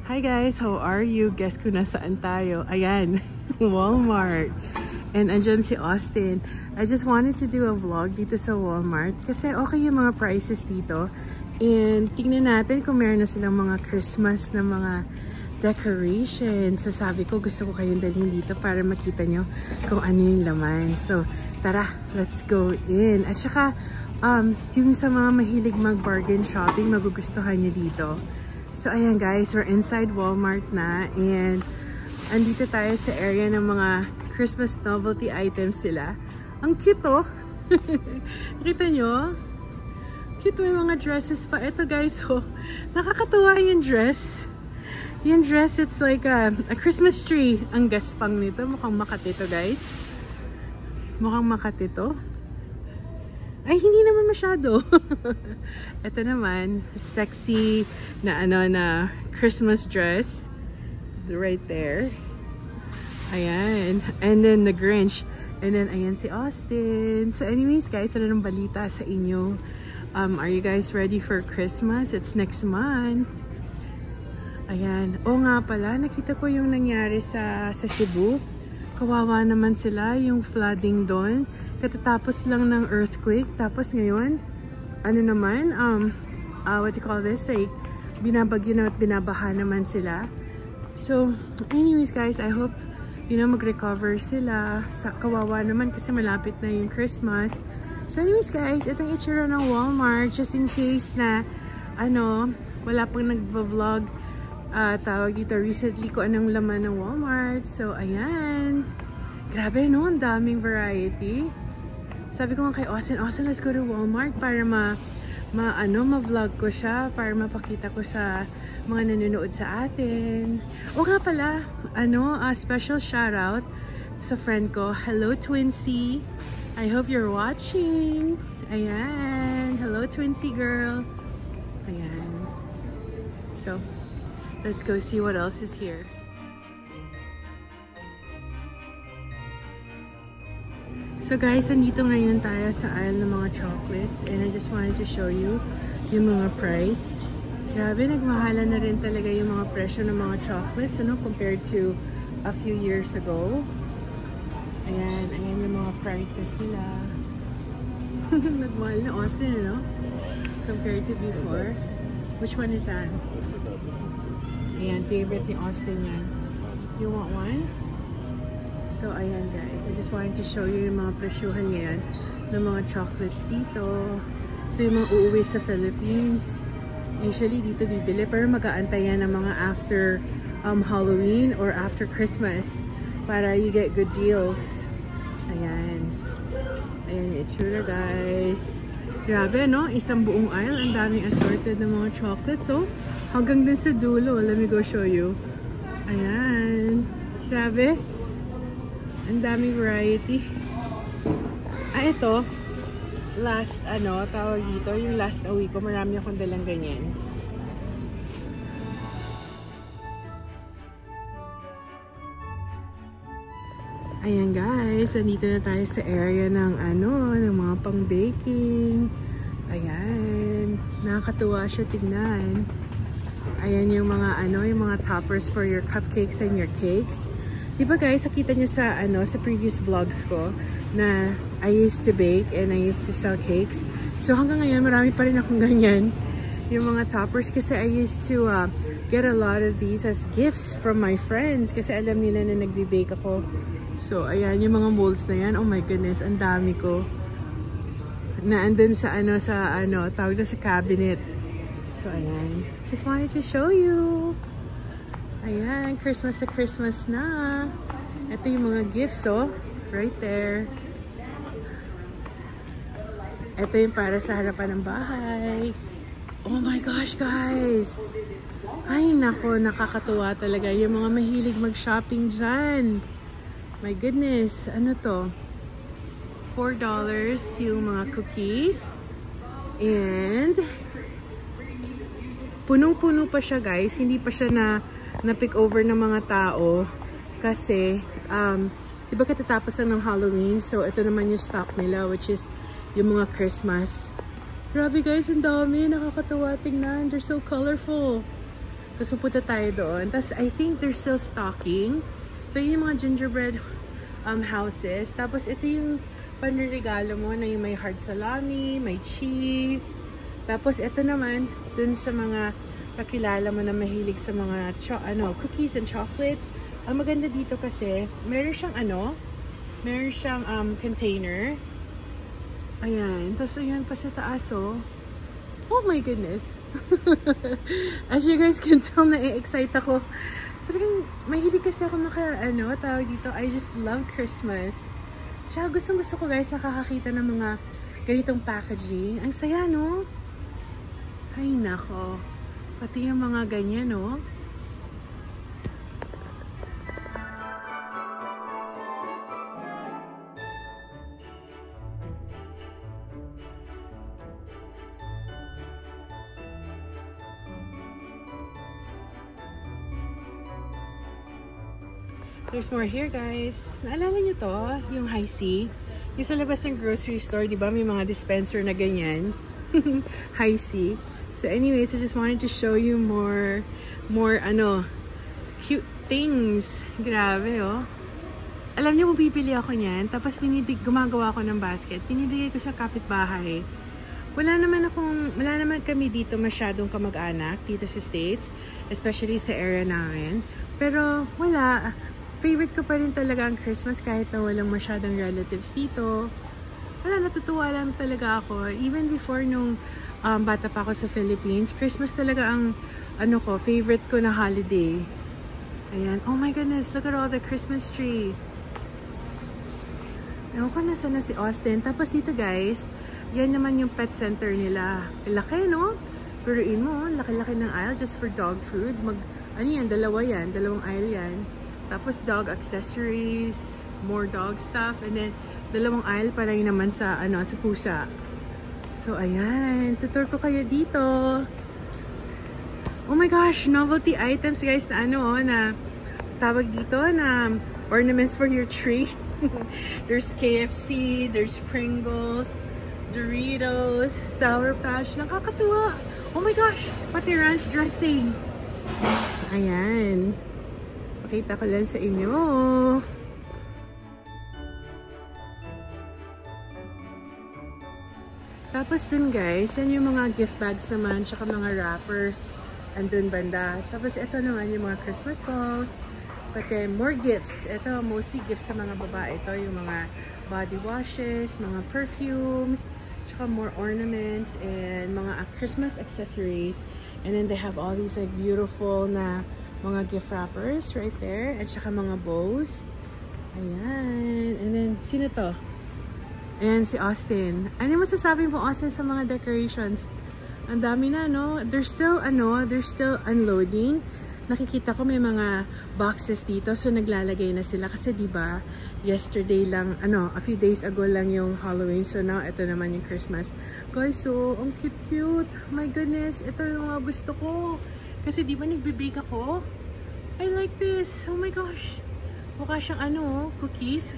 Hi guys, how are you? Guess ko nasaan tayo. Ayan, Walmart. And andyan si Austin. I just wanted to do a vlog dito sa Walmart kasi okay yung mga prices dito. And tingnan natin kung meron na silang mga Christmas na mga decorations. So sabi ko gusto ko kayong dalhin dito para makita nyo kung ano yung laman. So tara, let's go in. At saka yung sa mga mahilig mag-bargain shopping, magugustuhan nyo dito. So ayan guys, we're inside Walmart na and andito tayo sa area ng mga Christmas novelty items sila. Ang cute oh! Kita nyo? Cute yung mga dresses pa. Ito guys, oh, nakakatuwa yung dress. Yung dress, it's like a Christmas tree. Ang gaspang nito. Mukhang Makati to guys. Mukhang Makati to. Ay, hindi naman masyado. Ito naman, sexy na na Christmas dress. Right there. Ayan. And then the Grinch. And then, ayan si Austin. So anyways, guys, ano nang balita sa inyo? Are you guys ready for Christmas? It's next month. Ayan. O nga pala, nakita ko yung nangyari sa Cebu. Kawawa naman sila, yung flooding doon. Katatapos lang ng earthquake. Tapos ngayon, ano naman, what do you call this? Like, binabagyo na at binabaha naman sila. So, anyways guys, I hope, mag-recover sila. Sa kawawa naman kasi malapit na yung Christmas. So anyways guys, itong itsura ng Walmart. Just in case na, wala pang nag-vlog, tawag dito recently ko anong laman ng Walmart. So, ayan. Grabe no, ang daming variety. Sabi ko nga kay Austin, let's go to Walmart para ma-vlog ko siya, para mapakita ko sa mga nanonood sa atin. O nga pala, special shout out sa friend ko. Hello Twinsie. I hope you're watching. Ayan. Hello Twinsie girl. Ayan. So, let's go see what else is here. So guys, andito ngayon tayo sa aisle ng mga chocolates and I just wanted to show you yung mga price. Grabe, nagmahala na rin talaga yung mga presyo ng mga chocolates, compared to a few years ago. Ayan yung mga prices nila. Nagmahal na Austin, compared to before. Which one is that? Ayan, favorite ni Austin yan. You want one? So, ayan guys. I just wanted to show you yung mga presyuhan ngayon ng mga chocolates dito. So, yung mga uuwi sa Philippines, usually dito bibili. Pero mag-aantay yan ng mga after Halloween or after Christmas para you get good deals. Ayan. Ayan yung itsura guys. Grabe, isang buong aisle. Ang daming assorted ng mga chocolates. So, hanggang dun sa dulo. Let me go show you. Ayan. Grabe. Ang daming variety. Ito. Last, tawag dito. Yung last a week ko, marami akong dalang ganyan. Ayan guys, andito na tayo sa area ng ng mga pang-baking. Ayan. Nakakatuwa siya tignan. Ayan yung mga yung mga toppers for your cupcakes and your cakes. Diba guys, nakita nyo sa sa previous vlogs ko na I used to bake and I used to sell cakes. So hanggang ngayon marami pa rin akong ganyan. Yung mga toppers kasi I used to get a lot of these as gifts from my friends kasi alam nila na nagbe-bake ako. So ayan yung mga molds na yan. Oh my goodness, ang dami ko. Na andun sa tawag na sa cabinet. So ayan, just wanted to show you. Ayan, Christmas na Christmas na. Ito yung mga gifts, right there. Ito yung para sa harapan ng bahay. Oh my gosh, guys! Ay, nako, nakakatuwa talaga. Yung mga mahilig mag-shopping dyan. My goodness, ano to? $4 yung mga cookies. And punong-puno pa siya, guys. Hindi pa siya na-pick over ng mga tao. Kasi, diba katatapos lang ng Halloween? So, ito naman yung stock nila, which is yung mga Christmas. Grabe guys, ang dami. Nakakatawa tingnan. They're so colorful. Tapos pupunta tayo doon. Tapos I think they're still stocking. So yun yung mga gingerbread houses. Tapos ito yung panregalo mo na yung may hard salami, may cheese. Tapos ito naman, dun sa mga kakilala mo na mahilig sa mga cookies and chocolates. Ang maganda dito kasi, meron siyang container. Ayan. Tapos ayan pa sa taas, oh. Oh my goodness. As you guys can tell, na-excite ako. Talagang mahilig kasi ako tawag dito, I just love Christmas. Siya, gusto ko guys nakakakita ng mga ganitong packaging. Ang saya, no? Ay, nako. Pati yung mga ganyan, no? There's more here, guys. Naalala nyo to? Yung High C. Yung sa labas ng grocery store, di ba? May mga dispenser na ganyan. High C. So anyways, I just wanted to show you more cute things. Grabe, oh. Alam niyo, bibili ako niyan. Tapos gumagawa ako ng basket. Pinibigay ko sa kapitbahay. Wala naman kami dito masyadong kamag-anak dito sa States. Especially sa area namin. Pero wala. Favorite ko pa rin talaga ang Christmas kahit na walang masyadong relatives dito. Wala, natutuwa lang talaga ako. Even before nung bata pa ako sa Philippines, Christmas talaga ang favorite ko na holiday. Ayan. Oh my goodness, look at all the Christmas tree. Ewan ko nasa na si Austin. Tapos dito guys, yan naman yung pet center nila. Laki, no? Peruin mo, laki-laki ng aisle just for dog food. Dalawang aisle yan. Tapos dog accessories, more dog stuff, and then dalawang aisle para yun naman sa sa pusa. So ayan, tutur ko kayo dito. Oh my gosh, novelty items guys na na tawag dito na ornaments for your tree. There's KFC, there's Pringles, Doritos, Sour Patch. Nakakatuwa. Oh my gosh, pati ranch dressing. Ayan. Pakita ko lang sa inyo. Tapos dun guys, yan yung mga gift bags naman, tsaka mga wrappers. Andun banda. Tapos ito naman yung mga Christmas balls. Pati more gifts. Ito mostly gifts sa mga babae. Ito yung mga body washes, mga perfumes, tsaka more ornaments and mga Christmas accessories. And then they have all these like beautiful na mga gift wrappers right there. At saka mga bows. Ayan. And then, sino to? Ayan, si Austin. Ano masasabi mo, Austin, sa mga decorations? Ang dami na, no? They're still unloading. Nakikita ko may mga boxes dito. So, naglalagay na sila. Kasi, diba, yesterday lang, a few days ago lang yung Halloween. So, now, ito naman yung Christmas. Guys, so, ang cute-cute. My goodness, ito yung mga gusto ko. Kasi di ba nagbibake ako? I like this. Oh my gosh. Mukha siyang cookies.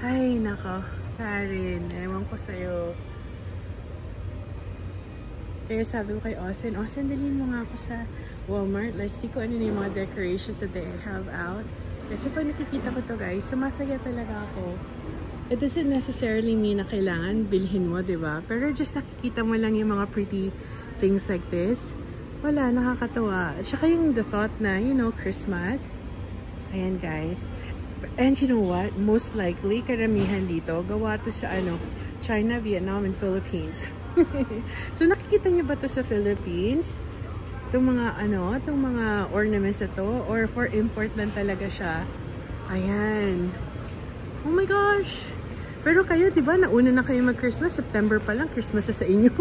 Ay, nako. Karen, ewan ko sa'yo. Kaya sabi ko kay Austin, dalhin mo nga ako sa Walmart. Let's see kung ano yung mga decorations that they have out. Kasi pag nakikita ko to guys, sumasaya talaga ako. It doesn't necessarily mean na kailangan bilhin mo, diba? Pero just nakikita mo lang yung mga pretty things like this. Wala, nakakatawa. Tsaka yung the thought na, Christmas. Ayan, guys. And you know what? Most likely, karamihan dito, gawa to sa, China, Vietnam, and Philippines. So, nakikita niyo ba to sa Philippines? Itong mga ornaments na to? Or for import lang talaga siya? Ayan. Oh my gosh! Pero kayo, di ba, nauna na kayo mag-Christmas. September pa lang, Christmas sa inyo.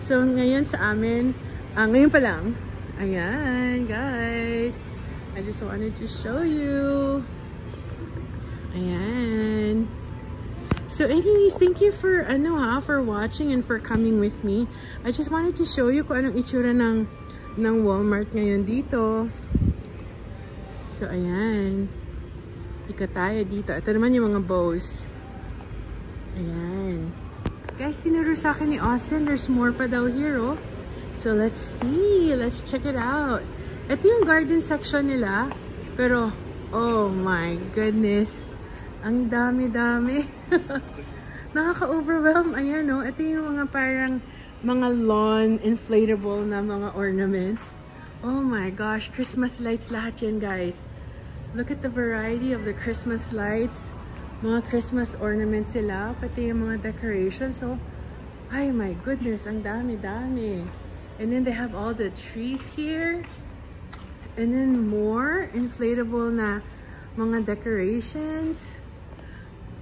So, ngayon sa amin, ngayon pa lang. Ayan, guys. I just wanted to show you. Ayan. So anyways, thank you for for watching and for coming with me. I just wanted to show you kung anong itsura ng Walmart ngayon dito. So ayan. Ikot tayo dito. Ito naman yung mga bows. Ayan. Guys, tinuro sa akin ni Austin, there's more pa daw here, oh. So let's see. Let's check it out. Ito yung garden section nila. Pero, oh my goodness. Ang dami-dami. Nakaka-overwhelm. Ayan, no? Ito yung mga parang mga lawn inflatable na mga ornaments. Oh my gosh. Christmas lights lahat yan, guys. Look at the variety of the Christmas lights. Mga Christmas ornaments sila. Pati yung mga decorations. So, ay my goodness. Ang dami-dami. And then they have all the trees here. And then more inflatable na mga decorations.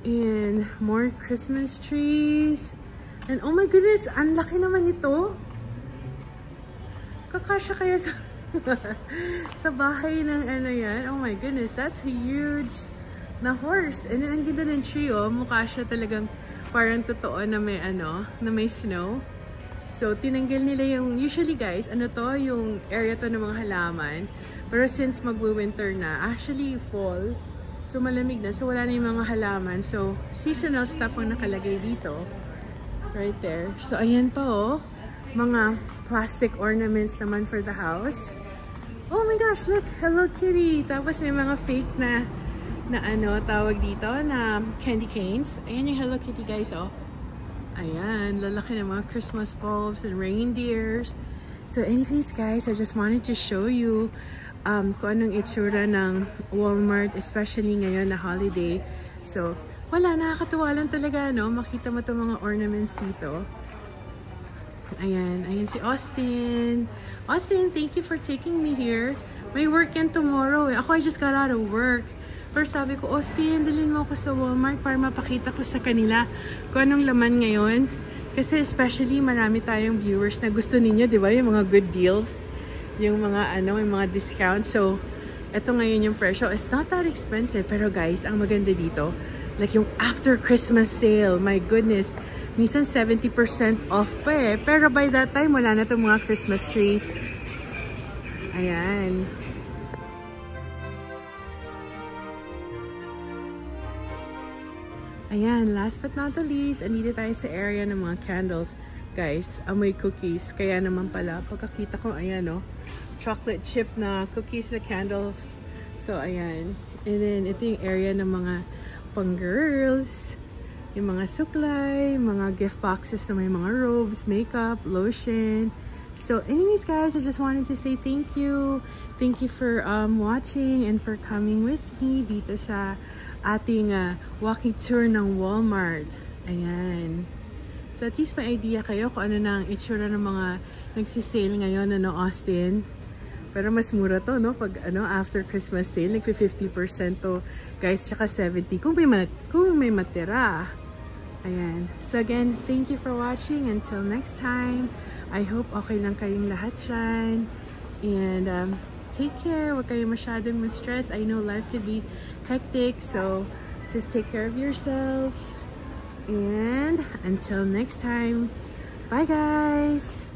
And more Christmas trees. And oh my goodness, ang laki naman ito. Kakasya kaya sa, sa bahay ng ano yan. Oh my goodness, that's huge na horse. And then ang ganda ng tree, oh. Mukha siya talagang parang totoo na may ano, na may snow. So, tinanggal nila yung, usually guys, ano to, yung area to ng mga halaman. Pero since magwi-winter na, actually fall. So, malamig na. So, wala na yung mga halaman. So, seasonal stuff ang nakalagay dito. Right there. So, ayan pa oh. Mga plastic ornaments naman for the house. Oh my gosh, look! Hello Kitty! Tapos may mga fake na ano, tawag dito, na candy canes. Ayan yung Hello Kitty guys oh. Ayan, lalaki ng mga Christmas bulbs and reindeers. So anyways guys, I just wanted to show you kung anong itsura ng Walmart, especially ngayon na holiday. So, wala, nakakatuwa lang talaga, no? Makita mo itong mga ornaments dito. Ayan, ayan si Austin. Austin, thank you for taking me here. May work yan tomorrow. Ako, I just got out of work. First sabi ko, Austin, dalhin mo ako sa Walmart para mapakita ko sa kanila kung anong laman ngayon. Kasi especially marami tayong viewers na gusto ninyo, di ba? Yung mga good deals, yung mga ano, yung mga discounts. So, eto ngayon yung presyo. It's not that expensive. Pero guys, ang maganda dito, like yung after Christmas sale, my goodness, minsan 70% off pa eh. Pero by that time, wala na itong mga Christmas trees. Ayan. Ayan, last but not the least, andito tayo sa area ng mga candles. Guys, amoy cookies. Kaya naman pala, pagkakita ko, ayan oh, chocolate chip na cookies na candles. So, ayan. And then, ito yung area ng mga pang-girls. Yung mga suklay, mga gift boxes na may mga robes, makeup, lotion. So, anyways guys, I just wanted to say thank you. Thank you for watching and for coming with me dito sa ating walking tour ng Walmart. Ayan. So, at least may idea kayo kung ano na ang itsura ng mga nagsisale ngayon, ano, Austin. Pero mas mura to, no? Pag, ano, after Christmas sale, nag-50% to, guys, tsaka 70% kung may matira. Ayan. So, again, thank you for watching. Until next time, I hope okay lang kayong lahat dyan. And, take care. Huwag kayo masyadong ma-stress. I know life could be hectic, so just take care of yourself. And until next time, bye guys!